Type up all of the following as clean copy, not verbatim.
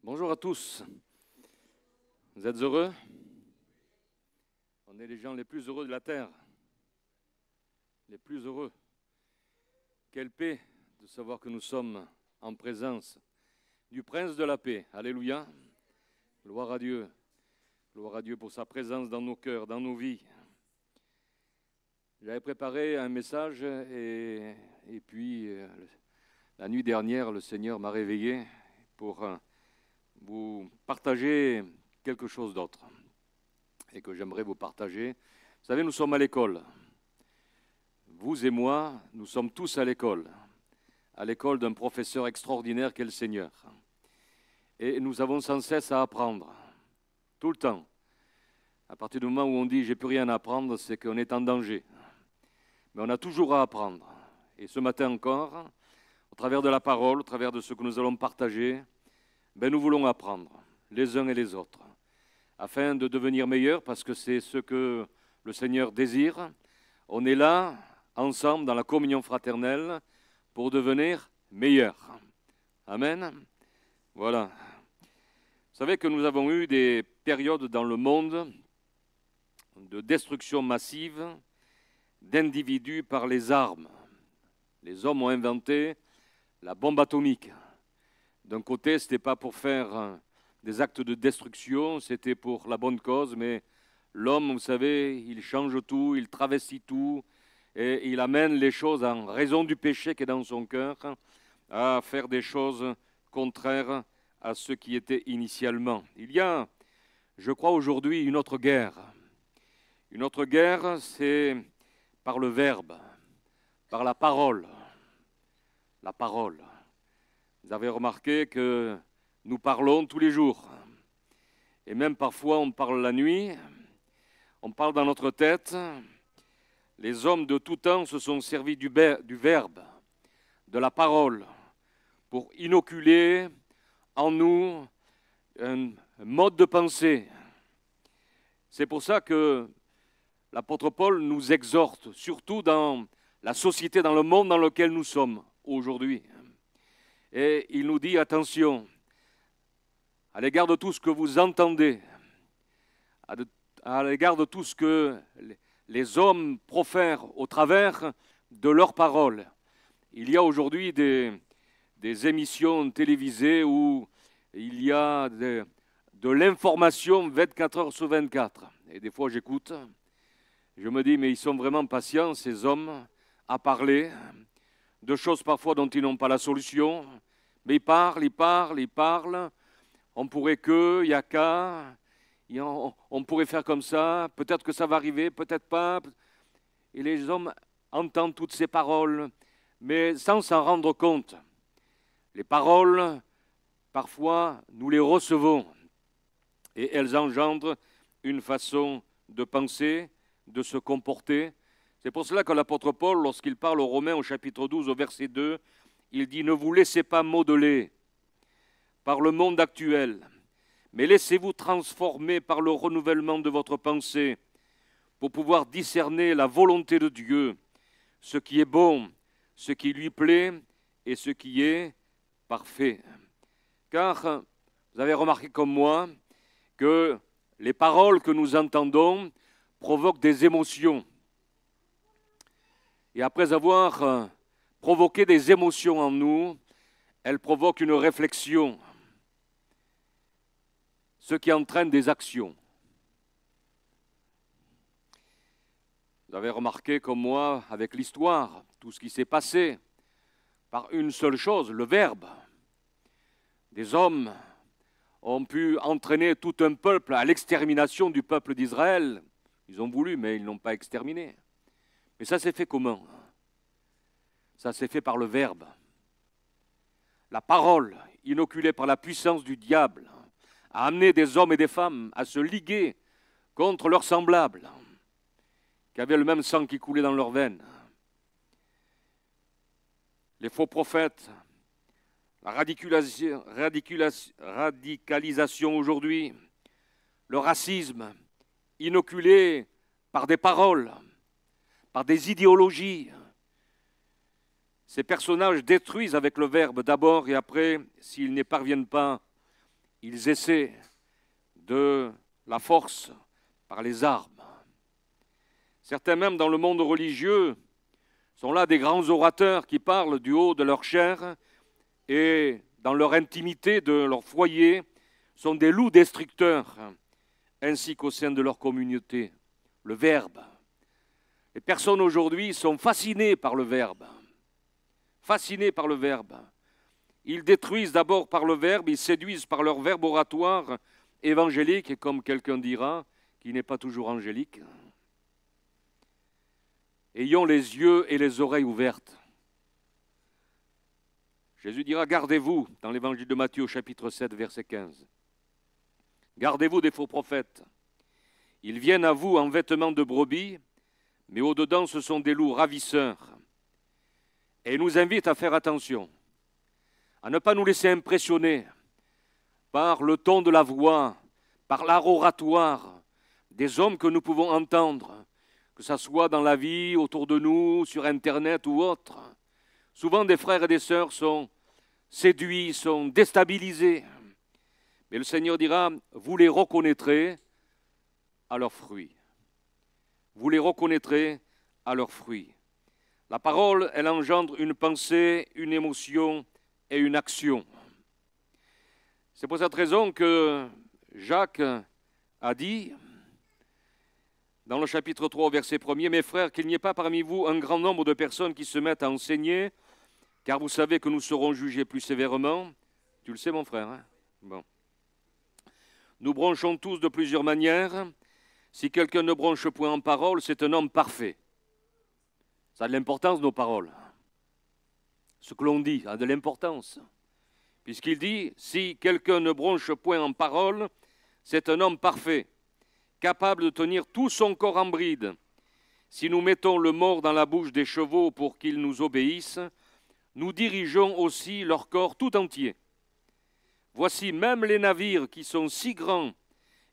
Bonjour à tous. Vous êtes heureux? On est les gens les plus heureux de la terre. Les plus heureux. Quelle paix de savoir que nous sommes en présence du Prince de la paix. Alléluia. Gloire à Dieu. Gloire à Dieu pour sa présence dans nos cœurs, dans nos vies. J'avais préparé un message et puis la nuit dernière, le Seigneur m'a réveillé pour vous partager quelque chose d'autre et que j'aimerais vous partager. Vous savez, nous sommes à l'école. Vous et moi, nous sommes tous à l'école d'un professeur extraordinaire qu'est le Seigneur. Et nous avons sans cesse à apprendre, tout le temps. À partir du moment où on dit « j'ai plus rien à apprendre », c'est qu'on est en danger. Mais on a toujours à apprendre. Et ce matin encore, au travers de la parole, au travers de ce que nous allons partager, nous voulons apprendre, les uns et les autres, afin de devenir meilleurs, parce que c'est ce que le Seigneur désire. On est là, ensemble, dans la communion fraternelle, pour devenir meilleurs. Amen. Voilà. Vous savez que nous avons eu des périodes dans le monde de destruction massive d'individus par les armes. Les hommes ont inventé la bombe atomique. D'un côté, ce n'était pas pour faire des actes de destruction, c'était pour la bonne cause, mais l'homme, vous savez, il change tout, il travestit tout, et il amène les choses en raison du péché qui est dans son cœur à faire des choses contraires à ce qui était initialement. Il y a, je crois aujourd'hui, une autre guerre. Une autre guerre, c'est par le verbe, par la parole. La parole. Vous avez remarqué que nous parlons tous les jours. Et même parfois, on parle la nuit, on parle dans notre tête. Les hommes de tout temps se sont servis du verbe, de la parole, pour inoculer en nous un mode de pensée. C'est pour ça que l'apôtre Paul nous exhorte, surtout dans la société, dans le monde dans lequel nous sommes aujourd'hui. Et il nous dit, attention, à l'égard de tout ce que vous entendez, à l'égard de tout ce que les hommes profèrent au travers de leurs paroles. Il y a aujourd'hui des émissions télévisées où il y a de l'information 24 heures sur 24. Et des fois j'écoute, je me dis, mais ils sont vraiment patients, ces hommes, à parler de choses parfois dont ils n'ont pas la solution, mais ils parlent, on pourrait que, il n'y a qu'à, on pourrait faire comme ça, peut-être que ça va arriver, peut-être pas. Et les hommes entendent toutes ces paroles, mais sans s'en rendre compte. Les paroles, parfois, nous les recevons, et elles engendrent une façon de penser, de se comporter. C'est pour cela que l'apôtre Paul, lorsqu'il parle aux Romains au chapitre 12, au verset 2, il dit « Ne vous laissez pas modeler par le monde actuel, mais laissez-vous transformer par le renouvellement de votre pensée pour pouvoir discerner la volonté de Dieu, ce qui est bon, ce qui lui plaît et ce qui est parfait. » Car vous avez remarqué comme moi que les paroles que nous entendons provoquent des émotions. Et après avoir provoqué des émotions en nous, elles provoquent une réflexion, ce qui entraîne des actions. Vous avez remarqué comme moi, avec l'histoire, tout ce qui s'est passé, par une seule chose, le verbe. Des hommes ont pu entraîner tout un peuple à l'extermination du peuple d'Israël. Ils ont voulu, mais ils n'ont pas exterminé. Mais ça s'est fait comment? Ça s'est fait par le verbe. La parole, inoculée par la puissance du diable, a amené des hommes et des femmes à se liguer contre leurs semblables, qui avaient le même sang qui coulait dans leurs veines. Les faux prophètes, la radicalisation aujourd'hui, le racisme, inoculé par des paroles, par des idéologies. Ces personnages détruisent avec le verbe d'abord et après, s'ils n'y parviennent pas, ils essaient de la force par les armes. Certains même dans le monde religieux sont là des grands orateurs qui parlent du haut de leur chair et dans leur intimité de leur foyer sont des loups destructeurs, ainsi qu'au sein de leur communauté. Le Verbe. Les personnes aujourd'hui sont fascinées par le Verbe. Fascinées par le Verbe. Ils détruisent d'abord par le Verbe, ils séduisent par leur verbe oratoire évangélique, et comme quelqu'un dira, qui n'est pas toujours angélique. Ayons les yeux et les oreilles ouvertes. Jésus dira, gardez-vous, dans l'évangile de Matthieu, chapitre 7, verset 15. Gardez-vous des faux prophètes. Ils viennent à vous en vêtements de brebis, mais au-dedans, ce sont des loups ravisseurs. Et ils nous invitent à faire attention, à ne pas nous laisser impressionner par le ton de la voix, par l'art oratoire des hommes que nous pouvons entendre, que ce soit dans la vie, autour de nous, sur Internet ou autre. Souvent, des frères et des sœurs sont séduits, sont déstabilisés. Mais le Seigneur dira, vous les reconnaîtrez à leurs fruits. Vous les reconnaîtrez à leurs fruits. La parole, elle engendre une pensée, une émotion et une action. C'est pour cette raison que Jacques a dit, dans le chapitre 3, verset 1er, « Mes frères, qu'il n'y ait pas parmi vous un grand nombre de personnes qui se mettent à enseigner, car vous savez que nous serons jugés plus sévèrement. » Tu le sais, mon frère, hein? Bon. Nous bronchons tous de plusieurs manières. Si quelqu'un ne bronche point en parole, c'est un homme parfait. Ça a de l'importance, nos paroles. Ce que l'on dit a de l'importance. Puisqu'il dit, si quelqu'un ne bronche point en parole, c'est un homme parfait, capable de tenir tout son corps en bride. Si nous mettons le mors dans la bouche des chevaux pour qu'ils nous obéissent, nous dirigeons aussi leur corps tout entier. Voici même les navires qui sont si grands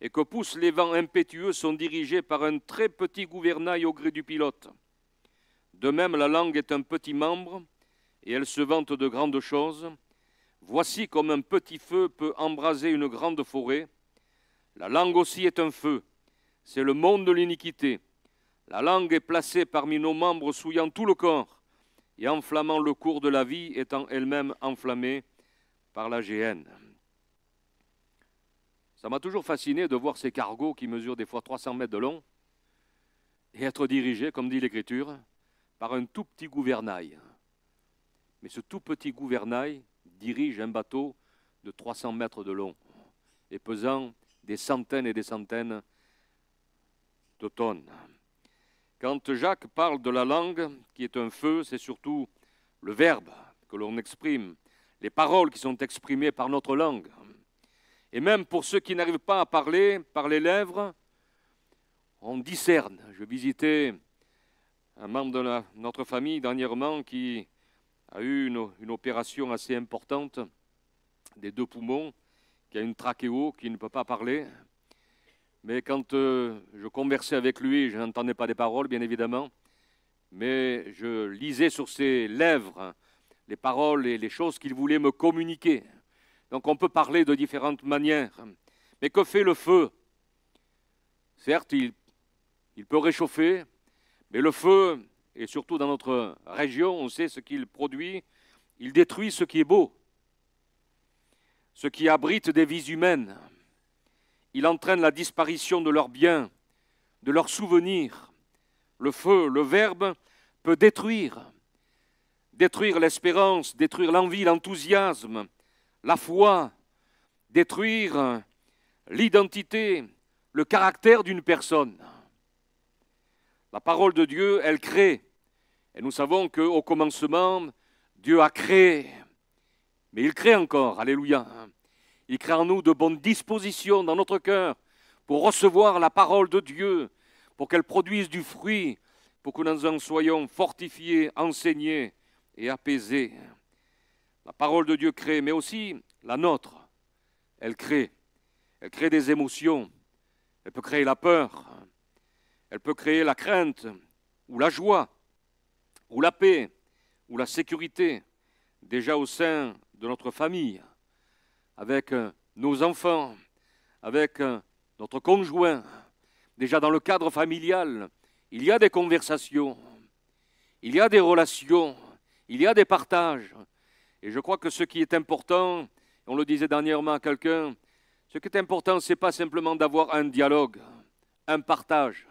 et que poussent les vents impétueux sont dirigés par un très petit gouvernail au gré du pilote. De même, la langue est un petit membre et elle se vante de grandes choses. Voici comme un petit feu peut embraser une grande forêt. La langue aussi est un feu. C'est le monde de l'iniquité. La langue est placée parmi nos membres souillant tout le corps et enflammant le cours de la vie, étant elle-même enflammée par la géhenne. Ça m'a toujours fasciné de voir ces cargos qui mesurent des fois 300 mètres de long et être dirigés, comme dit l'Écriture, par un tout petit gouvernail. Mais ce tout petit gouvernail dirige un bateau de 300 mètres de long et pesant des centaines et des centaines de tonnes. Quand Jacques parle de la langue, qui est un feu, c'est surtout le verbe que l'on exprime, les paroles qui sont exprimées par notre langue. Et même pour ceux qui n'arrivent pas à parler par les lèvres, on discerne. Je visitais un membre de notre famille dernièrement qui a eu une opération assez importante des 2 poumons, qui a une trachéo, qui ne peut pas parler. Mais quand je conversais avec lui, je n'entendais pas des paroles, bien évidemment, mais je lisais sur ses lèvres les paroles et les choses qu'il voulait me communiquer. Donc on peut parler de différentes manières. Mais que fait le feu? Certes, il peut réchauffer, mais le feu, et surtout dans notre région, on sait ce qu'il produit, il détruit ce qui est beau, ce qui abrite des vies humaines. Il entraîne la disparition de leurs biens, de leurs souvenirs. Le feu, le verbe, peut détruire l'espérance, détruire l'envie, l'enthousiasme, la foi, détruire l'identité, le caractère d'une personne. La parole de Dieu, elle crée. Et nous savons qu'au commencement, Dieu a créé. Mais il crée encore, alléluia. Il crée en nous de bonnes dispositions dans notre cœur pour recevoir la parole de Dieu, pour qu'elle produise du fruit, pour que nous en soyons fortifiés, enseignés et apaisés. La parole de Dieu crée, mais aussi la nôtre. Elle crée des émotions. Elle peut créer la peur. Elle peut créer la crainte, ou la joie, ou la paix, ou la sécurité, déjà au sein de notre famille, avec nos enfants, avec notre conjoint, déjà dans le cadre familial, il y a des conversations, il y a des relations, il y a des partages. Et je crois que ce qui est important, on le disait dernièrement à quelqu'un, ce qui est important, ce n'est pas simplement d'avoir un dialogue, un partage,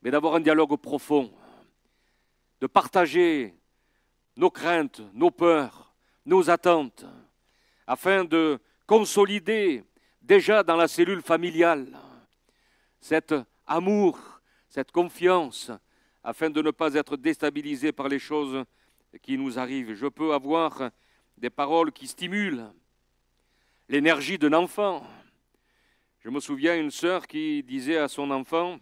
mais d'avoir un dialogue profond, de partager nos craintes, nos peurs, nos attentes, afin de consolider déjà dans la cellule familiale cet amour, cette confiance, afin de ne pas être déstabilisé par les choses qui nous arrivent. Je peux avoir des paroles qui stimulent l'énergie d'un enfant. Je me souviens d'une sœur qui disait à son enfant,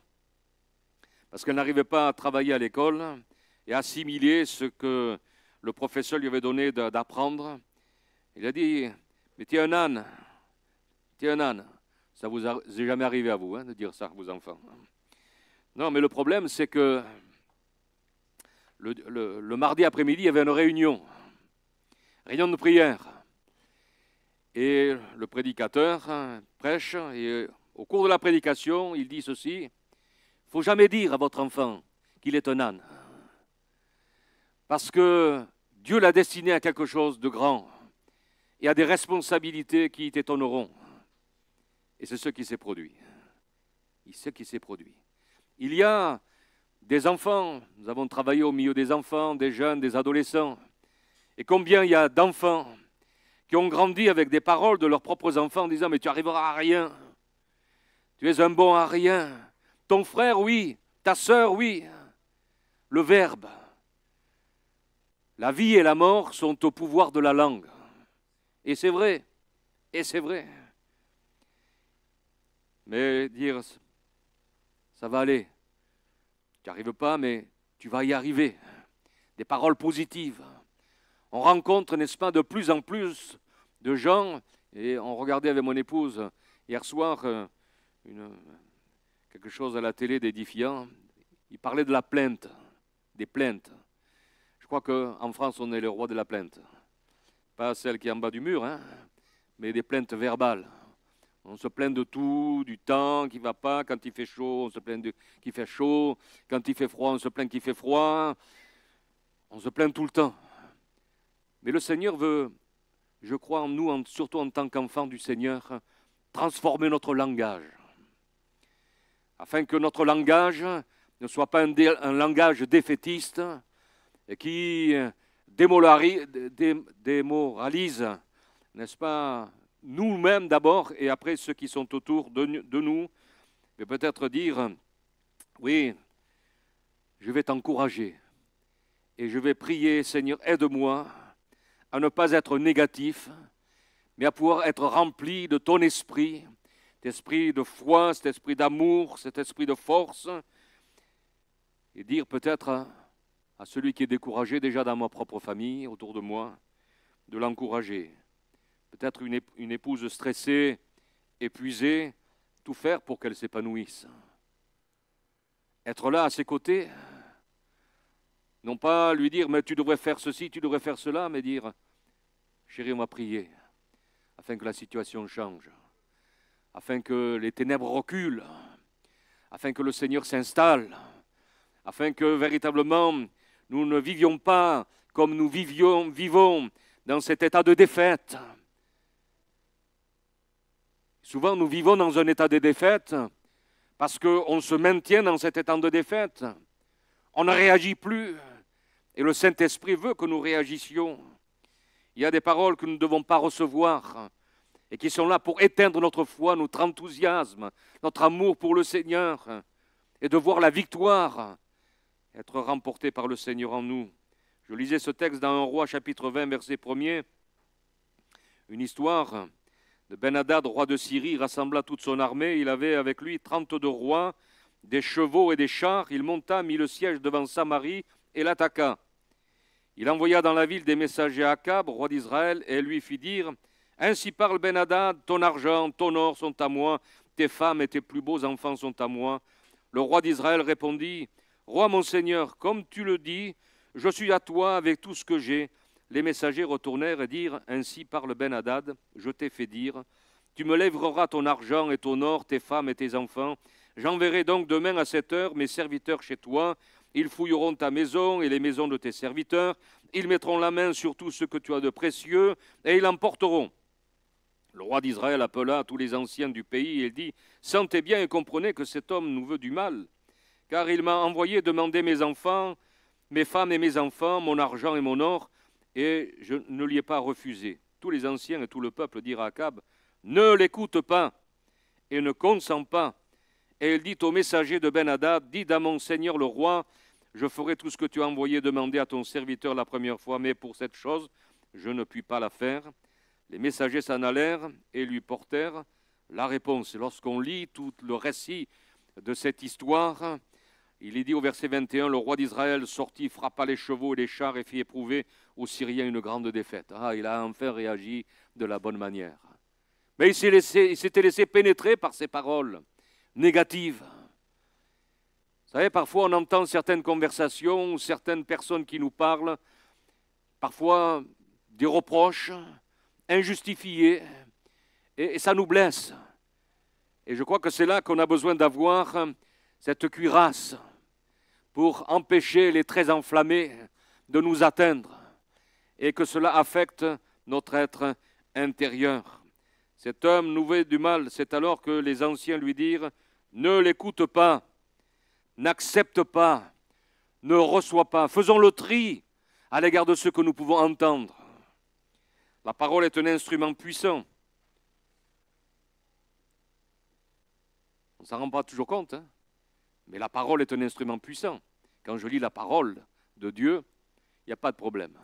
parce qu'elle n'arrivait pas à travailler à l'école et assimiler ce que le professeur lui avait donné d'apprendre, il a dit, mais tu es un âne, tu es un âne. Ça vous est jamais arrivé à vous, de dire ça à vos enfants. Non, mais le problème, c'est que le mardi après-midi, il y avait une réunion de prière. Et le prédicateur prêche, et au cours de la prédication, il dit ceci, il ne faut jamais dire à votre enfant qu'il est un âne. Parce que Dieu l'a destiné à quelque chose de grand et à des responsabilités qui t'étonneront. Et c'est ce qui s'est produit. Il y a des enfants, nous avons travaillé au milieu des enfants, des jeunes, des adolescents. Et combien il y a d'enfants qui ont grandi avec des paroles de leurs propres enfants en disant « mais tu arriveras à rien, tu es un bon à rien, ton frère oui, ta sœur oui ». Le verbe, la vie et la mort sont au pouvoir de la langue. Et c'est vrai, Mais dire « ça va aller ». Tu n'y arrives pas, mais tu vas y arriver. Des paroles positives. On rencontre, n'est-ce pas, de plus en plus de gens, et on regardait avec mon épouse hier soir quelque chose à la télé d'édifiant. Il parlait de la plainte, des plaintes. Je crois qu'en France, on est le roi de la plainte. Pas celle qui est en bas du mur, mais des plaintes verbales. On se plaint de tout, du temps qui ne va pas. Quand il fait chaud, on se plaint qu'il fait chaud. Quand il fait froid, on se plaint qu'il fait froid. On se plaint tout le temps. Mais le Seigneur veut, je crois en nous, surtout en tant qu'enfants du Seigneur, transformer notre langage. Afin que notre langage ne soit pas un langage défaitiste et qui démoralise, n'est-ce pas, nous-mêmes d'abord, et après ceux qui sont autour de nous, mais peut-être dire, oui, je vais t'encourager, et je vais prier, Seigneur, aide-moi à ne pas être négatif, mais à pouvoir être rempli de ton esprit, cet esprit de foi, cet esprit d'amour, cet esprit de force, et dire peut-être à celui qui est découragé déjà dans ma propre famille, autour de moi, de l'encourager. Peut-être une épouse stressée, épuisée, tout faire pour qu'elle s'épanouisse. Être là à ses côtés, non pas lui dire « mais tu devrais faire ceci, tu devrais faire cela », mais dire « chérie, on va prier, afin que la situation change, afin que les ténèbres reculent, afin que le Seigneur s'installe, afin que véritablement nous ne vivions pas comme nous vivons dans cet état de défaite. » Souvent, nous vivons dans un état de défaite parce qu'on se maintient dans cet état de défaite. On ne réagit plus. Et le Saint-Esprit veut que nous réagissions. Il y a des paroles que nous ne devons pas recevoir et qui sont là pour éteindre notre foi, notre enthousiasme, notre amour pour le Seigneur et de voir la victoire être remportée par le Seigneur en nous. Je lisais ce texte dans 1 Roi, chapitre 20, verset 1er. Une histoire de Ben-Hadad, roi de Syrie. Il rassembla toute son armée. Il avait avec lui 32 rois, des chevaux et des chars. Il monta, mit le siège devant Samarie et l'attaqua. Il envoya dans la ville des messagers à Akab, roi d'Israël, et lui fit dire « Ainsi parle Ben-Hadad, ton argent, ton or sont à moi, tes femmes et tes plus beaux enfants sont à moi. » Le roi d'Israël répondit « Roi mon Seigneur, comme tu le dis, je suis à toi avec tout ce que j'ai. » Les messagers retournèrent et dirent « Ainsi parle Ben-Hadad, je t'ai fait dire, Tu me livreras ton argent et ton or, tes femmes et tes enfants. J'enverrai donc demain à cette heure mes serviteurs chez toi. Ils fouilleront ta maison et les maisons de tes serviteurs. Ils mettront la main sur tout ce que tu as de précieux et ils l'emporteront. Le roi d'Israël appela tous les anciens du pays et dit « Sentez bien et comprenez que cet homme nous veut du mal, car il m'a envoyé demander mes enfants, mes femmes et mes enfants, mon argent et mon or, et je ne lui ai pas refusé. » Tous les anciens et tout le peuple dirent à Akab « Ne l'écoute pas et ne consens pas. » Et il dit au messager de Ben-Hadad, « Dis à mon seigneur le roi, je ferai tout ce que tu as envoyé demander à ton serviteur la première fois, mais pour cette chose, je ne puis pas la faire. » Les messagers s'en allèrent et lui portèrent la réponse. Lorsqu'on lit tout le récit de cette histoire, il est dit au verset 21, « Le roi d'Israël sortit, frappa les chevaux et les chars et fit éprouver aux Syriens une grande défaite. » Ah, il a enfin réagi de la bonne manière. Mais il s'était laissé pénétrer par ces paroles négatives. Vous savez, parfois on entend certaines conversations, certaines personnes qui nous parlent, parfois des reproches injustifiés, et ça nous blesse. Et je crois que c'est là qu'on a besoin d'avoir cette cuirasse pour empêcher les traits enflammés de nous atteindre et que cela affecte notre être intérieur. Cet homme nous veut du mal, c'est alors que les anciens lui dirent « Ne l'écoute pas, n'accepte pas, ne reçois pas, faisons le tri à l'égard de ce que nous pouvons entendre. » La parole est un instrument puissant. On ne s'en rend pas toujours compte, hein? Mais la parole est un instrument puissant. Quand je lis la parole de Dieu, il n'y a pas de problème.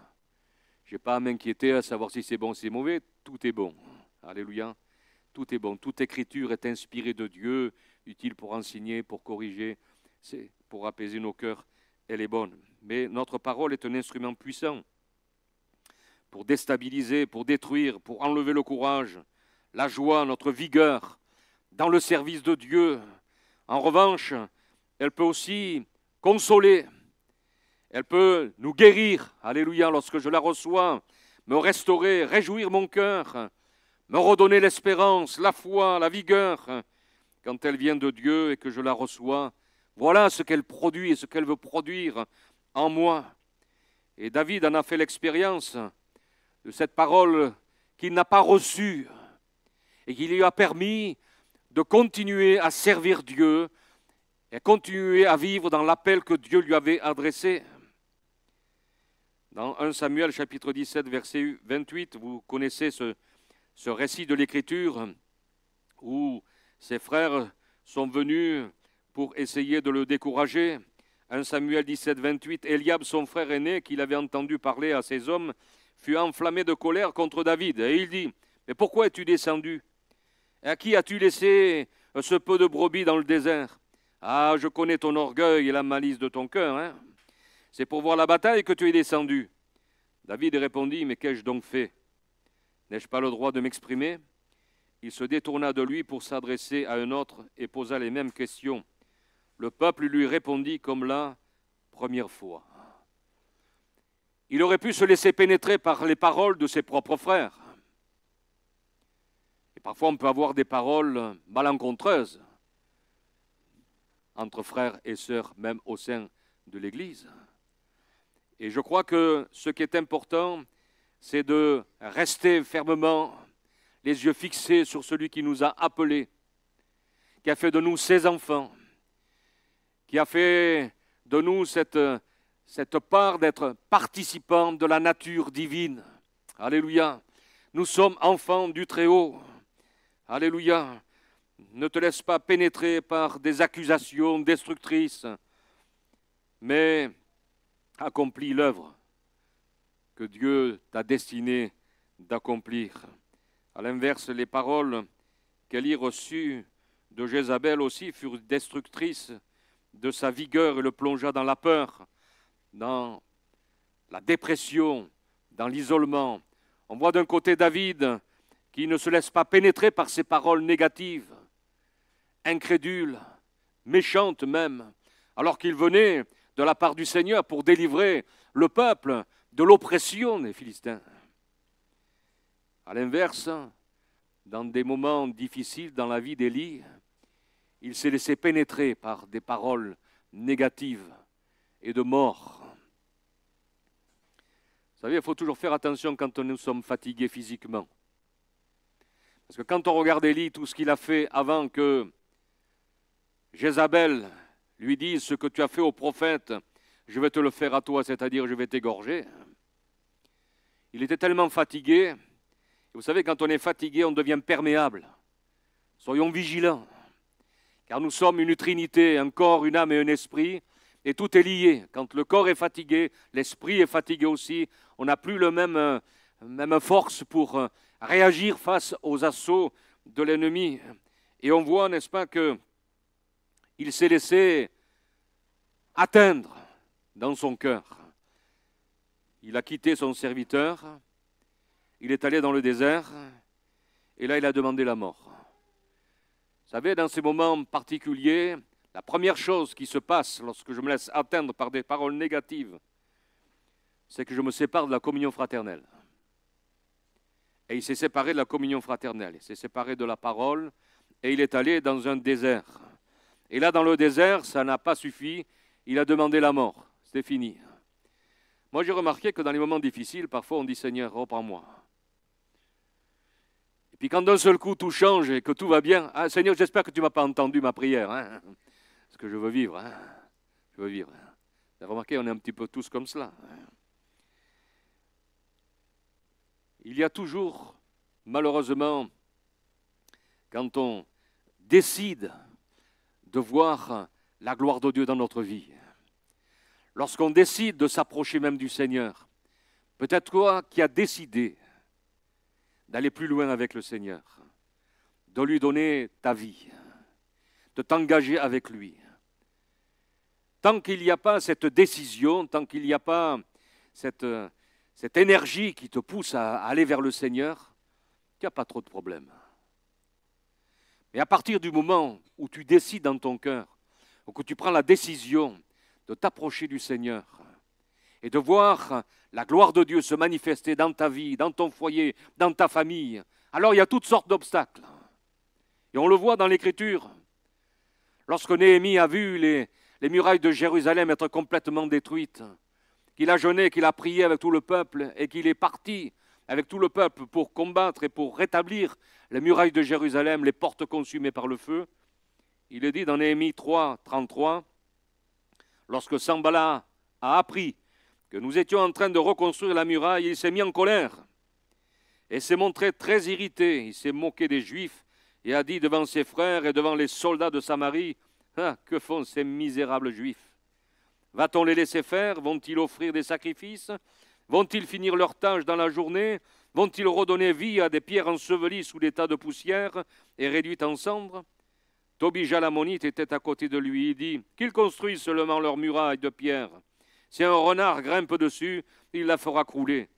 Je n'ai pas à m'inquiéter à savoir si c'est bon ou si c'est mauvais, tout est bon. Alléluia, tout est bon. Toute écriture est inspirée de Dieu, utile pour enseigner, pour corriger, pour apaiser nos cœurs, elle est bonne. Mais notre parole est un instrument puissant pour déstabiliser, pour détruire, pour enlever le courage, la joie, notre vigueur dans le service de Dieu. En revanche, elle peut aussi consoler, elle peut nous guérir, alléluia, lorsque je la reçois, me restaurer, réjouir mon cœur, me redonner l'espérance, la foi, la vigueur, quand elle vient de Dieu et que je la reçois. Voilà ce qu'elle produit et ce qu'elle veut produire en moi. Et David en a fait l'expérience de cette parole qu'il n'a pas reçue et qui lui a permis de continuer à servir Dieu et continuer à vivre dans l'appel que Dieu lui avait adressé. Dans 1 Samuel chapitre 17 verset 28, vous connaissez ce récit de l'Écriture où ses frères sont venus pour essayer de le décourager. 1 Samuel 17, 28, Eliab, son frère aîné, qu'il avait entendu parler à ses hommes, fut enflammé de colère contre David. Et il dit, mais pourquoi es-tu descendu? Et à qui as-tu laissé ce peu de brebis dans le désert? Ah, je connais ton orgueil et la malice de ton cœur. Hein? C'est pour voir la bataille que tu es descendu. David répondit, mais qu'ai-je donc fait? N'ai-je pas le droit de m'exprimer? Il se détourna de lui pour s'adresser à un autre et posa les mêmes questions. Le peuple lui répondit comme la première fois. Il aurait pu se laisser pénétrer par les paroles de ses propres frères. Et parfois, on peut avoir des paroles malencontreuses entre frères et sœurs, même au sein de l'Église. Et je crois que ce qui est important, c'est de rester fermement les yeux fixés sur celui qui nous a appelés, qui a fait de nous ses enfants, qui a fait de nous cette part d'être participants de la nature divine. Alléluia. Nous sommes enfants du Très-Haut. Alléluia. Ne te laisse pas pénétrer par des accusations destructrices, mais accomplis l'œuvre que Dieu t'a destiné d'accomplir. À l'inverse, les paroles qu'Élie reçut de Jézabel aussi furent destructrices de sa vigueur et le plongea dans la peur, dans la dépression, dans l'isolement. On voit d'un côté David qui ne se laisse pas pénétrer par ces paroles négatives, incrédules, méchantes même, alors qu'il venait de la part du Seigneur pour délivrer le peuple de l'oppression des Philistins. À l'inverse, dans des moments difficiles dans la vie d'Élie, il s'est laissé pénétrer par des paroles négatives et de mort. Vous savez, il faut toujours faire attention quand nous sommes fatigués physiquement. Parce que quand on regarde Élie, tout ce qu'il a fait avant que Jézabel lui dise ce que tu as fait au prophète, je vais te le faire à toi, c'est-à-dire je vais t'égorger. Il était tellement fatigué. Vous savez, quand on est fatigué, on devient perméable. Soyons vigilants, car nous sommes une trinité, un corps, une âme et un esprit, et tout est lié. Quand le corps est fatigué, l'esprit est fatigué aussi. On n'a plus le même force pour réagir face aux assauts de l'ennemi. Et on voit, n'est-ce pas, qu'il s'est laissé atteindre dans son cœur. Il a quitté son serviteur, il est allé dans le désert, et là il a demandé la mort. Vous savez, dans ces moments particuliers, la première chose qui se passe lorsque je me laisse atteindre par des paroles négatives, c'est que je me sépare de la communion fraternelle. Et il s'est séparé de la communion fraternelle, il s'est séparé de la parole, et il est allé dans un désert. Et là, dans le désert, ça n'a pas suffi, il a demandé la mort, c'est fini. Moi, j'ai remarqué que dans les moments difficiles, parfois on dit « Seigneur, reprends-moi ». Et puis quand d'un seul coup tout change et que tout va bien, « Ah, Seigneur, j'espère que tu ne m'as pas entendu ma prière, hein, parce que je veux vivre, hein, je veux vivre. » Vous avez remarqué, on est un petit peu tous comme cela. Il y a toujours, malheureusement, quand on décide de voir la gloire de Dieu dans notre vie, lorsqu'on décide de s'approcher même du Seigneur, peut-être toi qui as décidé d'aller plus loin avec le Seigneur, de lui donner ta vie, de t'engager avec lui. Tant qu'il n'y a pas cette décision, tant qu'il n'y a pas cette énergie qui te pousse à aller vers le Seigneur, il n'y a pas trop de problèmes. Mais à partir du moment où tu décides dans ton cœur, ou que tu prends la décision de t'approcher du Seigneur et de voir la gloire de Dieu se manifester dans ta vie, dans ton foyer, dans ta famille, alors il y a toutes sortes d'obstacles. Et on le voit dans l'Écriture. Lorsque Néhémie a vu les murailles de Jérusalem être complètement détruites, qu'il a jeûné, qu'il a prié avec tout le peuple et qu'il est parti avec tout le peuple pour combattre et pour rétablir les murailles de Jérusalem, les portes consumées par le feu, il est dit dans Néhémie 3, 33, lorsque Sanballat a appris que nous étions en train de reconstruire la muraille, il s'est mis en colère et s'est montré très irrité. Il s'est moqué des Juifs et a dit devant ses frères et devant les soldats de Samarie, « Ah, que font ces misérables Juifs? Va-t-on les laisser faire? Vont-ils offrir des sacrifices? Vont-ils finir leur tâche dans la journée? Vont-ils redonner vie à des pierres ensevelies sous des tas de poussière et réduites en cendres ?» Tobija l'ammonite était à côté de lui. Il dit, « Qu'ils construisent seulement leur muraille de pierre. Si un renard grimpe dessus, il la fera crouler.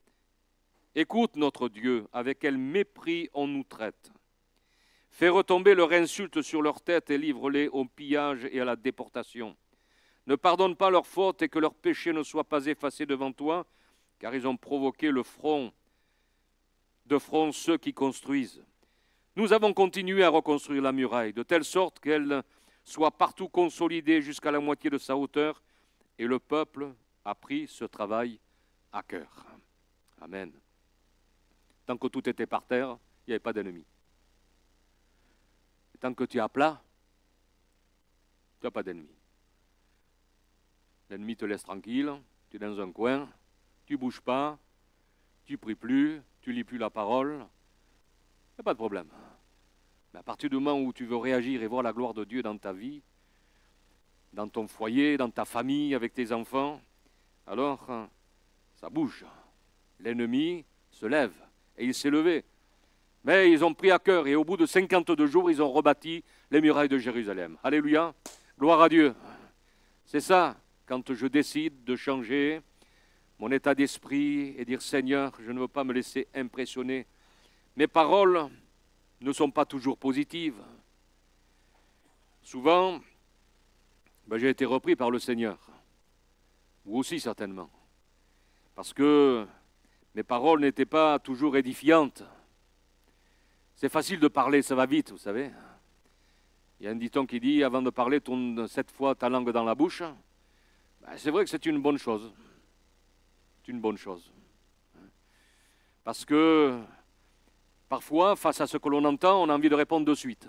Écoute notre Dieu, avec quel mépris on nous traite. Fais retomber leur insulte sur leur tête et livre-les au pillage et à la déportation. Ne pardonne pas leurs fautes et que leurs péchés ne soient pas effacés devant toi, car ils ont provoqué de front ceux qui construisent. Nous avons continué à reconstruire la muraille, de telle sorte qu'elle soit partout consolidée jusqu'à la moitié de sa hauteur, et le peuple a pris ce travail à cœur. » Amen. Tant que tout était par terre, il n'y avait pas d'ennemi. Tant que tu es à plat, tu n'as pas d'ennemi. L'ennemi te laisse tranquille, tu es dans un coin, tu ne bouges pas, tu ne pries plus, tu ne lis plus la parole, il n'y a pas de problème. Mais à partir du moment où tu veux réagir et voir la gloire de Dieu dans ta vie, dans ton foyer, dans ta famille, avec tes enfants, alors ça bouge. L'ennemi se lève et il s'est levé. Mais ils ont pris à cœur et au bout de 52 jours, ils ont rebâti les murailles de Jérusalem. Alléluia, gloire à Dieu. C'est ça, quand je décide de changer mon état d'esprit et dire « Seigneur, je ne veux pas me laisser impressionner. Mes paroles ne sont pas toujours positives. » Souvent, j'ai été repris par le Seigneur. Vous aussi certainement. Parce que mes paroles n'étaient pas toujours édifiantes. C'est facile de parler, ça va vite, vous savez. Il y a un dicton qui dit, avant de parler, tourne 7 fois ta langue dans la bouche. Ben, c'est vrai que c'est une bonne chose. C'est une bonne chose. Parce que, parfois, face à ce que l'on entend, on a envie de répondre de suite.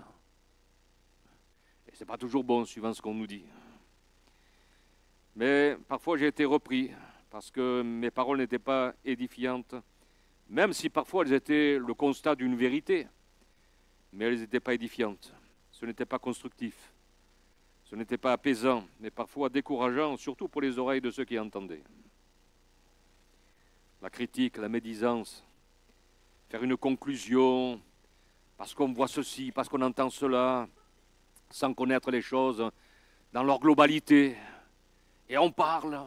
Et ce n'est pas toujours bon, suivant ce qu'on nous dit. Mais parfois, j'ai été repris, parce que mes paroles n'étaient pas édifiantes, même si parfois elles étaient le constat d'une vérité, mais elles n'étaient pas édifiantes. Ce n'était pas constructif, ce n'était pas apaisant, mais parfois décourageant, surtout pour les oreilles de ceux qui entendaient. La critique, la médisance, faire une conclusion, parce qu'on voit ceci, parce qu'on entend cela, sans connaître les choses dans leur globalité. Et on parle,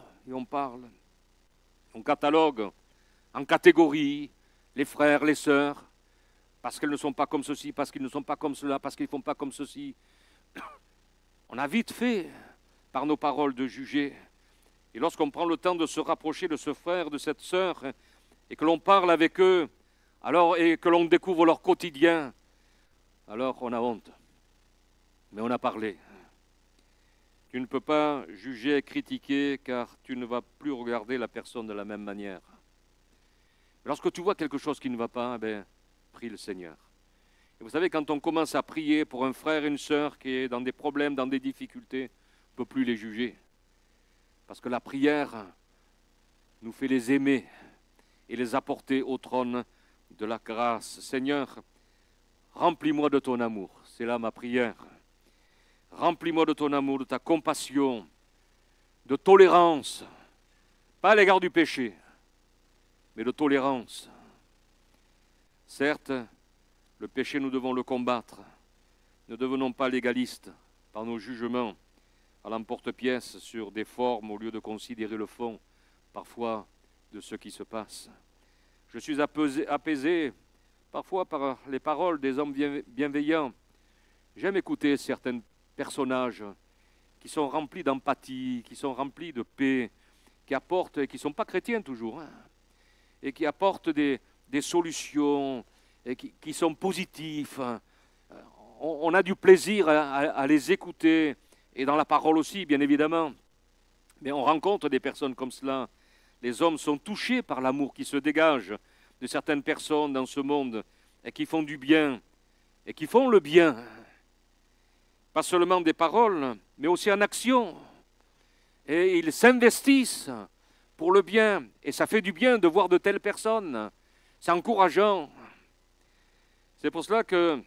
on catalogue en catégories les frères, les sœurs, parce qu'elles ne sont pas comme ceci, parce qu'ils ne sont pas comme cela, parce qu'ils ne font pas comme ceci. On a vite fait, par nos paroles, de juger. Et lorsqu'on prend le temps de se rapprocher de ce frère, de cette sœur, et que l'on parle avec eux, alors, et que l'on découvre leur quotidien, alors on a honte. Mais on a parlé. Tu ne peux pas juger et critiquer, car tu ne vas plus regarder la personne de la même manière. Lorsque tu vois quelque chose qui ne va pas, eh bien, prie le Seigneur. Et vous savez, quand on commence à prier pour un frère et une sœur qui est dans des problèmes, dans des difficultés, on ne peut plus les juger. Parce que la prière nous fait les aimer et les apporter au trône de la grâce. Seigneur, remplis-moi de ton amour. C'est là ma prière. Remplis-moi de ton amour, de ta compassion, de tolérance, pas à l'égard du péché, mais de tolérance. Certes, le péché, nous devons le combattre. Ne devenons pas légalistes par nos jugements à l'emporte-pièce sur des formes au lieu de considérer le fond, parfois, de ce qui se passe. Je suis apaisé parfois par les paroles des hommes bienveillants. J'aime écouter certains personnages qui sont remplis d'empathie, qui sont remplis de paix, qui apportent, et qui ne sont pas chrétiens toujours, hein, et qui apportent des solutions, et qui sont positifs. On a du plaisir à les écouter, et dans la parole aussi, bien évidemment. Mais on rencontre des personnes comme cela. Les hommes sont touchés par l'amour qui se dégage de certaines personnes dans ce monde, et qui font du bien, et qui font le bien. Pas seulement des paroles, mais aussi en action. Et ils s'investissent pour le bien. Et ça fait du bien de voir de telles personnes. C'est encourageant. C'est pour cela que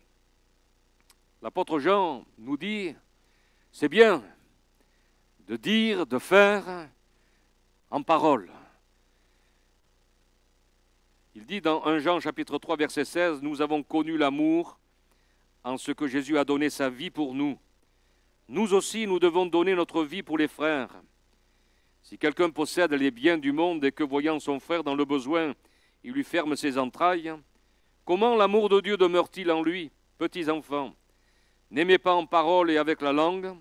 l'apôtre Jean nous dit, c'est bien de dire, de faire en parole. Il dit dans 1 Jean chapitre 3 verset 16, nous avons connu l'amour en ce que Jésus a donné sa vie pour nous. Nous aussi, nous devons donner notre vie pour les frères. Si quelqu'un possède les biens du monde et que, voyant son frère dans le besoin, il lui ferme ses entrailles, comment l'amour de Dieu demeure-t-il en lui, petits enfants? N'aimez pas en parole et avec la langue,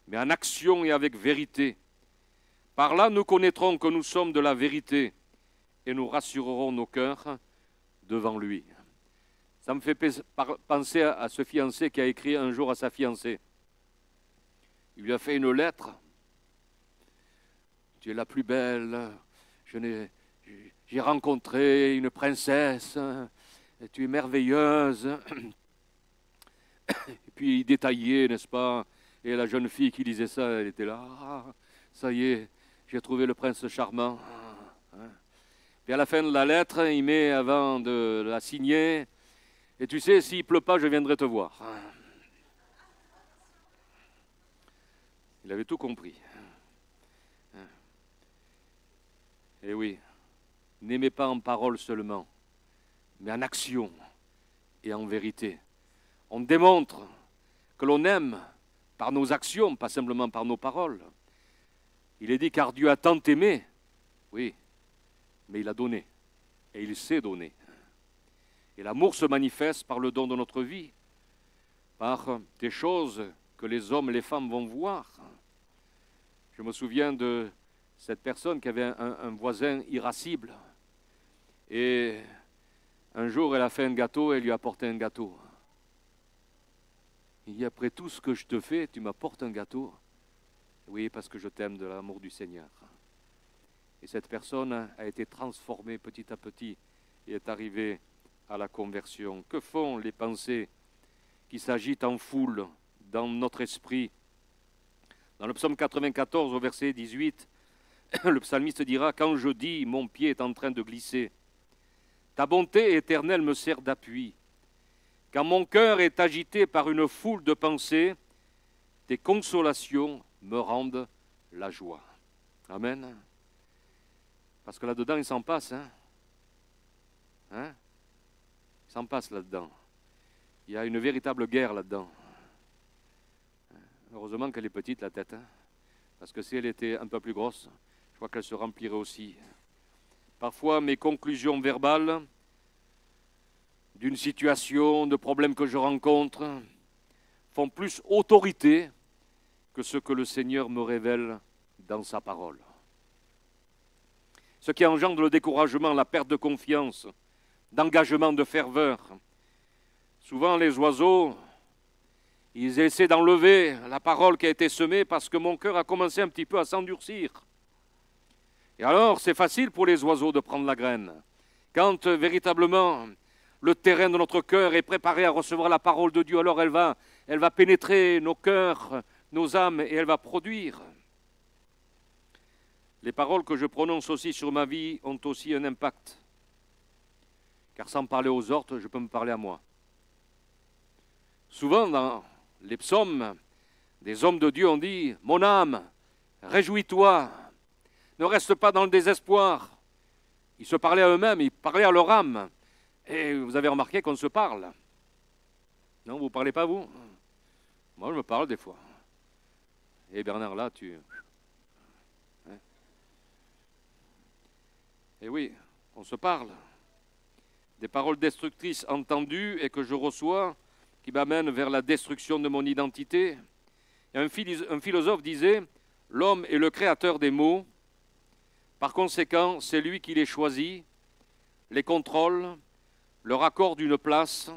mais en action et avec vérité. Par là, nous connaîtrons que nous sommes de la vérité et nous rassurerons nos cœurs devant lui. Ça me fait penser à ce fiancé qui a écrit un jour à sa fiancée. Il lui a fait une lettre. Tu es la plus belle. J'ai rencontré une princesse. Et tu es merveilleuse. Et puis il détaillait, n'est-ce pas? Et la jeune fille qui disait ça, elle était là. Ah, ça y est, j'ai trouvé le prince charmant. Puis à la fin de la lettre, il met avant de la signer. Et tu sais, s'il ne pleut pas, je viendrai te voir. Il avait tout compris. Et oui, n'aimez pas en parole seulement, mais en action et en vérité. On démontre que l'on aime par nos actions, pas simplement par nos paroles. Il est dit, car Dieu a tant aimé, oui, mais il a donné, et il sait donner. Et l'amour se manifeste par le don de notre vie, par des choses que les hommes et les femmes vont voir. Je me souviens de cette personne qui avait un voisin irascible. Et Un jour, elle a fait un gâteau et elle lui a apporté un gâteau. Il dit, après tout ce que je te fais, tu m'apportes un gâteau? Oui, parce que je t'aime de l'amour du Seigneur. Et cette personne a été transformée petit à petit et est arrivée à la conversion. Que font les pensées qui s'agitent en foule dans notre esprit? Dans le psaume 94, au verset 18, le psalmiste dira, « Quand je dis, mon pied est en train de glisser, ta bonté éternelle me sert d'appui. Quand mon cœur est agité par une foule de pensées, tes consolations me rendent la joie. » Amen. Parce que là-dedans, il s'en passe. Il s'en passe là-dedans. Il y a une véritable guerre là-dedans. Heureusement qu'elle est petite, la tête. Parce que si elle était un peu plus grosse, je crois qu'elle se remplirait aussi. Parfois, mes conclusions verbales d'une situation, de problèmes que je rencontre, font plus autorité que ce que le Seigneur me révèle dans sa parole. Ce qui engendre le découragement, la perte de confiance, d'engagement, de ferveur. Souvent, les oiseaux, ils essaient d'enlever la parole qui a été semée parce que mon cœur a commencé un petit peu à s'endurcir. Et alors, c'est facile pour les oiseaux de prendre la graine. Quand véritablement le terrain de notre cœur est préparé à recevoir la parole de Dieu, alors elle va pénétrer nos cœurs, nos âmes, et elle va produire. Les paroles que je prononce aussi sur ma vie ont aussi un impact. Car sans parler aux autres, je peux me parler à moi. Souvent, dans les psaumes, des hommes de Dieu ont dit « Mon âme, réjouis-toi, ne reste pas dans le désespoir. » Ils se parlaient à eux-mêmes, ils parlaient à leur âme. Et vous avez remarqué qu'on se parle. Non, vous ne parlez pas, vous? Moi, je me parle des fois. Et Bernard, là, tu... Et oui, on se parle. Des paroles destructrices entendues et que je reçois, qui m'amènent vers la destruction de mon identité. Et un philosophe disait, l'homme est le créateur des mots. Par conséquent, c'est lui qui les choisit, les contrôle, leur accorde une place,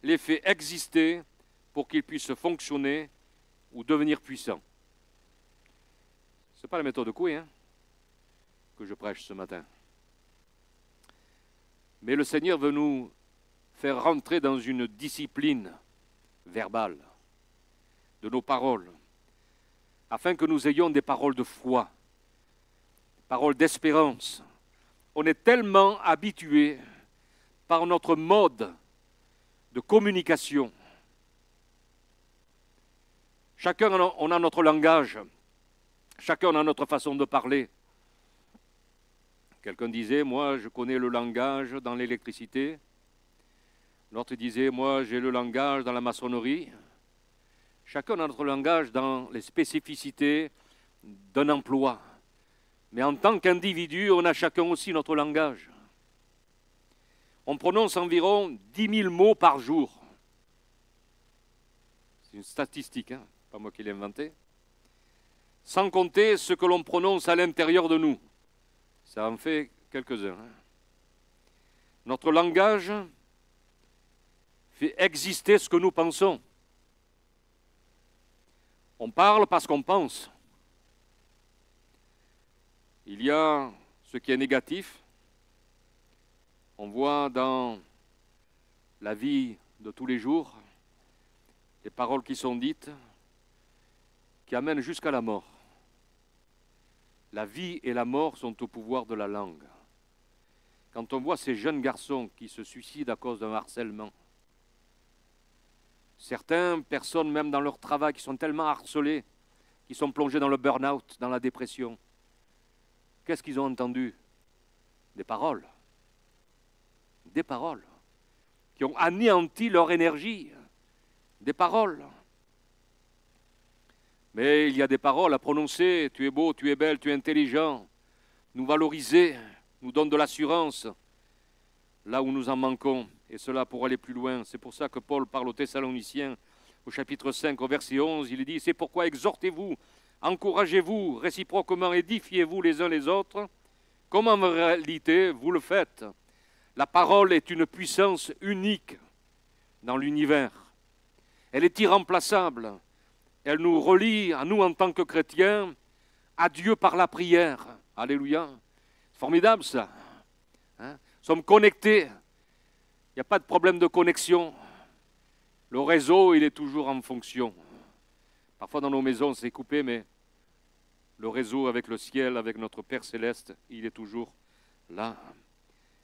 les fait exister pour qu'ils puissent fonctionner ou devenir puissants. Ce n'est pas la méthode Coué que je prêche ce matin. Mais le Seigneur veut nous faire rentrer dans une discipline verbale de nos paroles, afin que nous ayons des paroles de foi, paroles d'espérance. On est tellement habitués par notre mode de communication. Chacun on a notre langage, chacun a notre façon de parler. Quelqu'un disait, moi je connais le langage dans l'électricité. L'autre disait, moi j'ai le langage dans la maçonnerie. Chacun a notre langage dans les spécificités d'un emploi. Mais en tant qu'individu, on a chacun aussi notre langage. On prononce environ 10 000 mots par jour. C'est une statistique, pas moi qui l'ai inventé. Sans compter ce que l'on prononce à l'intérieur de nous. Ça en fait quelques-uns. Notre langage fait exister ce que nous pensons. On parle parce qu'on pense. Il y a ce qui est négatif. On voit dans la vie de tous les jours des paroles qui sont dites qui amènent jusqu'à la mort. La vie et la mort sont au pouvoir de la langue. Quand on voit ces jeunes garçons qui se suicident à cause d'un harcèlement, certaines personnes, même dans leur travail, qui sont tellement harcelées, qui sont plongées dans le burn-out, dans la dépression, qu'est-ce qu'ils ont entendu? Des paroles. Des paroles qui ont anéanti leur énergie. Des paroles. Mais il y a des paroles à prononcer. Tu es beau, tu es belle, tu es intelligent. Nous valoriser, nous donne de l'assurance là où nous en manquons. Et cela pour aller plus loin. C'est pour ça que Paul parle aux Thessaloniciens au chapitre 5, au verset 11. Il dit, c'est pourquoi exhortez-vous, encouragez-vous, réciproquement édifiez-vous les uns les autres, comme en réalité vous le faites. La parole est une puissance unique dans l'univers. Elle est irremplaçable. Elle nous relie, à nous en tant que chrétiens, à Dieu par la prière. Alléluia. C'est formidable ça. Hein? Nous sommes connectés. Il n'y a pas de problème de connexion. Le réseau, il est toujours en fonction. Parfois dans nos maisons, c'est coupé, mais le réseau avec le ciel, avec notre Père Céleste, il est toujours là.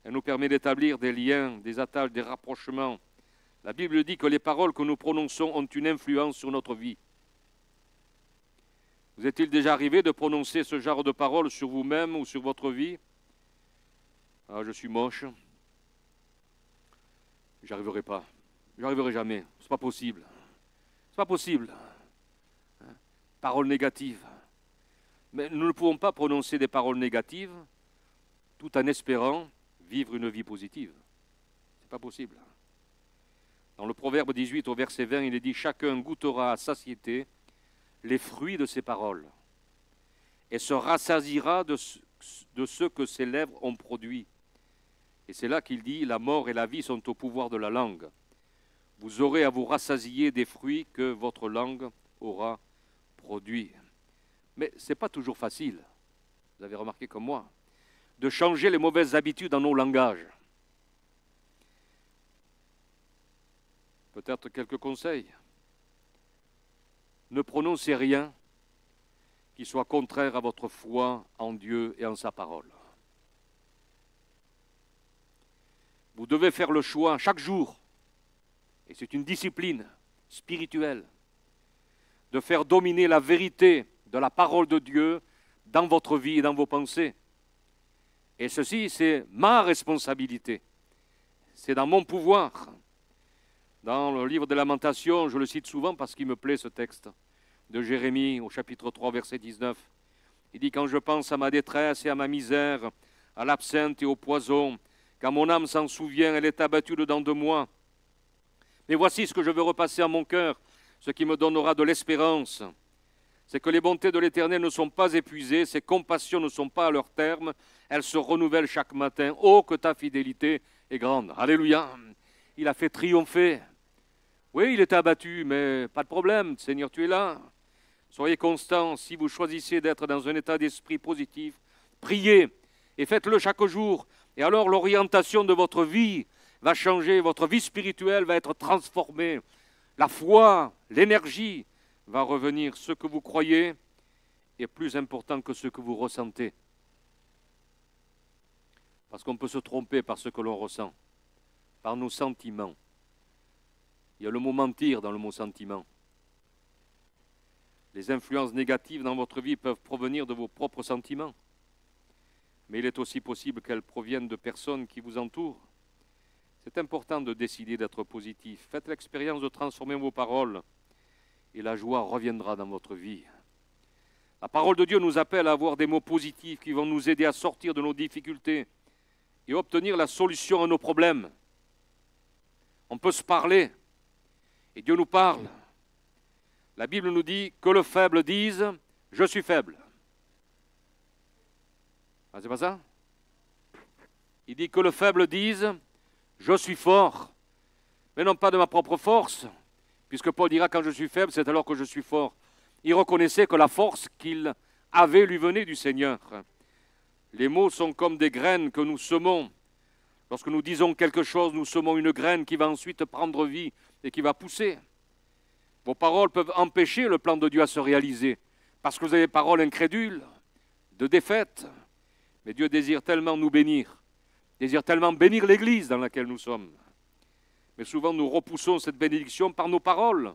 Elle nous permet d'établir des liens, des attaches, des rapprochements. La Bible dit que les paroles que nous prononçons ont une influence sur notre vie. Vous est-il déjà arrivé de prononcer ce genre de paroles sur vous-même ou sur votre vie? Ah, je suis moche. J'y arriverai pas. J'y arriverai jamais. C'est pas possible. C'est pas possible. Paroles négatives. Mais nous ne pouvons pas prononcer des paroles négatives tout en espérant vivre une vie positive. C'est pas possible. Dans le Proverbe 18 au verset 20, il est dit « Chacun goûtera à satiété les fruits de ses paroles et se rassasiera de ce que ses lèvres ont produit. » Et c'est là qu'il dit « La mort et la vie sont au pouvoir de la langue. Vous aurez à vous rassasier des fruits que votre langue aura produits. » Mais ce n'est pas toujours facile, vous avez remarqué comme moi, de changer les mauvaises habitudes dans nos langages. Peut-être quelques conseils. Ne prononcez rien qui soit contraire à votre foi en Dieu et en sa parole. Vous devez faire le choix chaque jour, et c'est une discipline spirituelle, de faire dominer la vérité de la parole de Dieu dans votre vie et dans vos pensées. Et ceci, c'est ma responsabilité. C'est dans mon pouvoir. Dans le livre des Lamentations, je le cite souvent parce qu'il me plaît ce texte, de Jérémie au chapitre 3, verset 19. Il dit « Quand je pense à ma détresse et à ma misère, à l'absinthe et au poison, quand mon âme s'en souvient, elle est abattue dedans de moi. Mais voici ce que je veux repasser à mon cœur, ce qui me donnera de l'espérance. C'est que les bontés de l'Éternel ne sont pas épuisées, ses compassions ne sont pas à leur terme, elles se renouvellent chaque matin. Oh, que ta fidélité est grande. » Alléluia. Il a fait triompher. Oui, il était abattu, mais pas de problème. Seigneur, tu es là. Soyez constants. Si vous choisissez d'être dans un état d'esprit positif, priez et faites-le chaque jour. Et alors l'orientation de votre vie va changer, votre vie spirituelle va être transformée. La foi, l'énergie va revenir. Ce que vous croyez est plus important que ce que vous ressentez. Parce qu'on peut se tromper par ce que l'on ressent, par nos sentiments. Il y a le mot mentir dans le mot sentiment. Les influences négatives dans votre vie peuvent provenir de vos propres sentiments. Mais il est aussi possible qu'elles proviennent de personnes qui vous entourent. C'est important de décider d'être positif. Faites l'expérience de transformer vos paroles et la joie reviendra dans votre vie. La parole de Dieu nous appelle à avoir des mots positifs qui vont nous aider à sortir de nos difficultés et obtenir la solution à nos problèmes. On peut se parler et Dieu nous parle. La Bible nous dit que le faible dise « je suis faible ». Ah, c'est pas ça? Il dit que le faible dise « je suis fort », mais non pas de ma propre force, puisque Paul dira « quand je suis faible, c'est alors que je suis fort ». Il reconnaissait que la force qu'il avait lui venait du Seigneur. Les mots sont comme des graines que nous semons. Lorsque nous disons quelque chose, nous semons une graine qui va ensuite prendre vie et qui va pousser. Vos paroles peuvent empêcher le plan de Dieu à se réaliser, parce que vous avez des paroles incrédules, de défaite. Mais Dieu désire tellement nous bénir, désire tellement bénir l'Église dans laquelle nous sommes. Mais souvent nous repoussons cette bénédiction par nos paroles,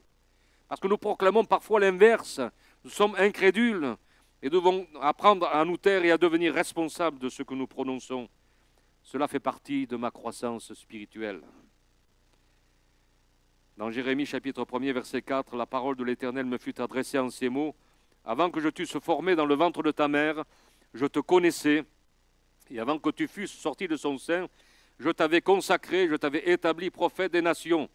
parce que nous proclamons parfois l'inverse. Nous sommes incrédules et devons apprendre à nous taire et à devenir responsables de ce que nous prononçons. Cela fait partie de ma croissance spirituelle. Dans Jérémie chapitre 1er verset 4, la parole de l'Éternel me fut adressée en ces mots. Avant que je t'eusse formé dans le ventre de ta mère, je te connaissais, et avant que tu fusses sorti de son sein, je t'avais consacré, je t'avais établi prophète des nations.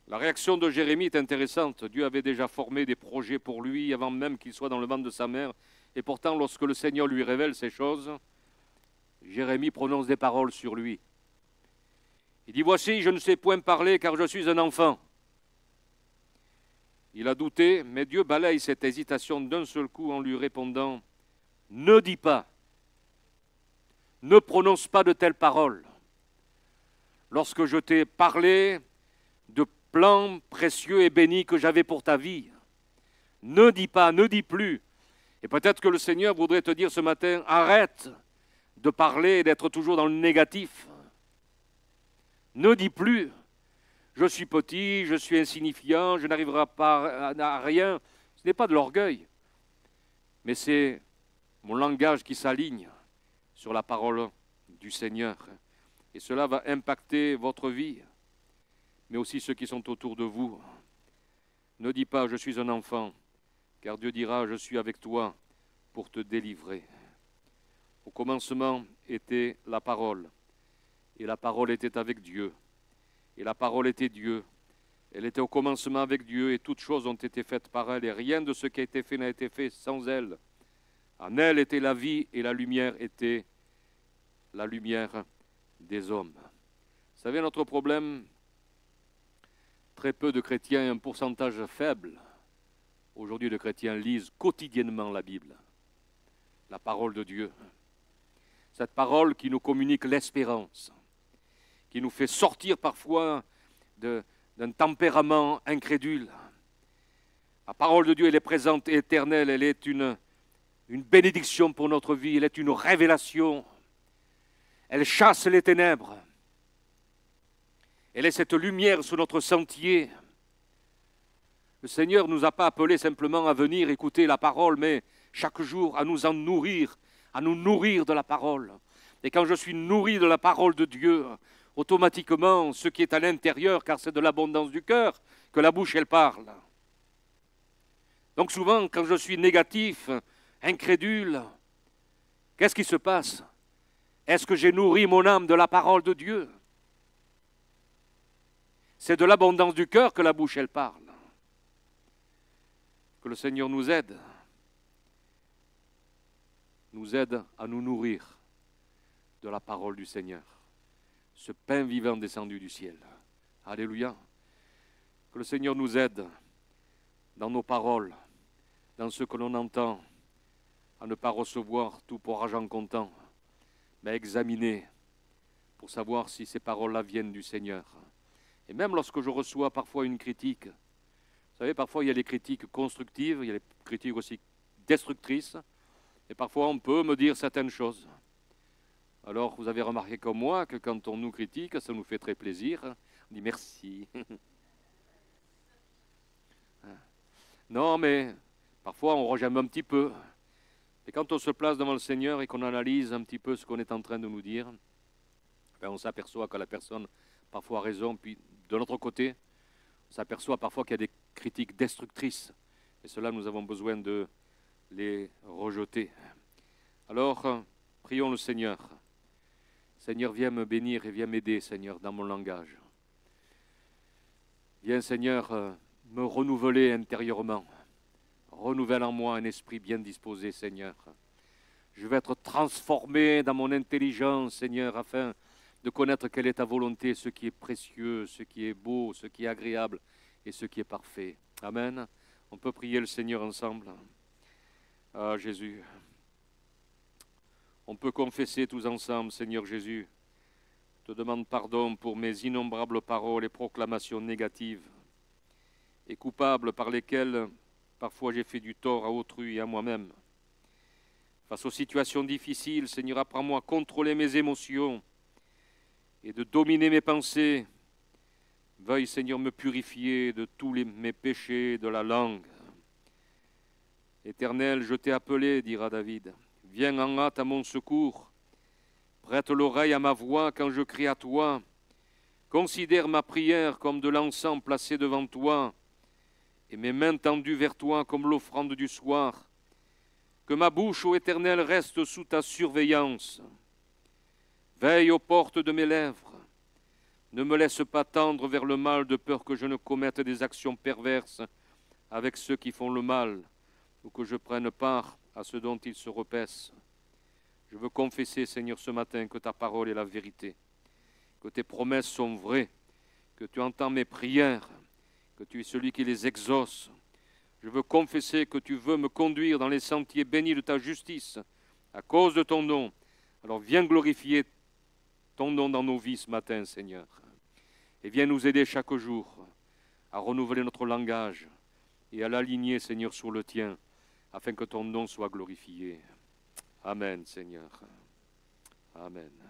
La réaction de Jérémie est intéressante. Dieu avait déjà formé des projets pour lui avant même qu'il soit dans le ventre de sa mère. Et pourtant, lorsque le Seigneur lui révèle ces choses, Jérémie prononce des paroles sur lui. Il dit, voici, je ne sais point parler car je suis un enfant. Il a douté, mais Dieu balaye cette hésitation d'un seul coup en lui répondant, ne dis pas, ne prononce pas de telles paroles. Lorsque je t'ai parlé de plans précieux et bénis que j'avais pour ta vie, ne dis pas, ne dis plus. Et peut-être que le Seigneur voudrait te dire ce matin, arrête de parler et d'être toujours dans le négatif. Ne dis plus, je suis petit, je suis insignifiant, je n'arriverai pas à rien. Ce n'est pas de l'orgueil, mais c'est mon langage qui s'aligne sur la parole du Seigneur. Et cela va impacter votre vie, mais aussi ceux qui sont autour de vous. Ne dis pas, je suis un enfant, car Dieu dira, je suis avec toi pour te délivrer. Au commencement était la parole, et la parole était avec Dieu, et la parole était Dieu. Elle était au commencement avec Dieu, et toutes choses ont été faites par elle, et rien de ce qui a été fait n'a été fait sans elle. En elle était la vie, et la lumière était la lumière des hommes. Vous savez, notre problème, très peu de chrétiens, un pourcentage faible, aujourd'hui de chrétiens lisent quotidiennement la Bible, la parole de Dieu. Cette parole qui nous communique l'espérance, qui nous fait sortir parfois d'un tempérament incrédule. La parole de Dieu, elle est présente et éternelle, elle est une bénédiction pour notre vie, elle est une révélation. Elle chasse les ténèbres. Elle est cette lumière sur notre sentier. Le Seigneur ne nous a pas appelés simplement à venir écouter la parole, mais chaque jour à nous en nourrir, à nous nourrir de la parole. Et quand je suis nourri de la parole de Dieu, automatiquement, ce qui est à l'intérieur, car c'est de l'abondance du cœur que la bouche, elle parle. Donc souvent, quand je suis négatif, incrédule, qu'est-ce qui se passe ? Est-ce que j'ai nourri mon âme de la parole de Dieu? C'est de l'abondance du cœur que la bouche, elle parle. Que le Seigneur nous aide à nous nourrir de la parole du Seigneur. Ce pain vivant descendu du ciel. Alléluia. Que le Seigneur nous aide dans nos paroles, dans ce que l'on entend, à ne pas recevoir tout pour argent comptant, mais examiner pour savoir si ces paroles-là viennent du Seigneur. Et même lorsque je reçois parfois une critique, vous savez, parfois il y a les critiques constructives, il y a les critiques aussi destructrices, et parfois on peut me dire certaines choses. Alors vous avez remarqué comme moi que quand on nous critique, ça nous fait très plaisir, on dit merci. Non, mais parfois on rejette un petit peu. Et quand on se place devant le Seigneur et qu'on analyse un petit peu ce qu'on est en train de nous dire, ben on s'aperçoit que la personne parfois a raison, puis de l'autre côté, on s'aperçoit parfois qu'il y a des critiques destructrices. Et cela, nous avons besoin de les rejeter. Alors, prions le Seigneur. Seigneur, viens me bénir et viens m'aider, Seigneur, dans mon langage. Viens, Seigneur, me renouveler intérieurement. Renouvelle en moi un esprit bien disposé, Seigneur. Je vais être transformé dans mon intelligence, Seigneur, afin de connaître quelle est ta volonté, ce qui est précieux, ce qui est beau, ce qui est agréable et ce qui est parfait. Amen. On peut prier le Seigneur ensemble. Ah, Jésus. On peut confesser tous ensemble, Seigneur Jésus. Je te demande pardon pour mes innombrables paroles et proclamations négatives et coupables par lesquelles parfois j'ai fait du tort à autrui et à moi-même. Face aux situations difficiles, Seigneur, apprends-moi à contrôler mes émotions et de dominer mes pensées. Veuille, Seigneur, me purifier de tous mes péchés de la langue. Éternel, je t'ai appelé, dira David. Viens en hâte à mon secours. Prête l'oreille à ma voix quand je crie à toi. Considère ma prière comme de l'encens placé devant toi et mes mains tendues vers toi comme l'offrande du soir. Que ma bouche, ô Éternel, reste sous ta surveillance. Veille aux portes de mes lèvres. Ne me laisse pas tendre vers le mal de peur que je ne commette des actions perverses avec ceux qui font le mal ou que je prenne part à ce dont ils se repaissent. Je veux confesser, Seigneur, ce matin que ta parole est la vérité, que tes promesses sont vraies, que tu entends mes prières, que tu es celui qui les exauce. Je veux confesser que tu veux me conduire dans les sentiers bénis de ta justice à cause de ton nom. Alors viens glorifier ton nom dans nos vies ce matin, Seigneur. Et viens nous aider chaque jour à renouveler notre langage et à l'aligner, Seigneur, sur le tien, afin que ton nom soit glorifié. Amen, Seigneur. Amen.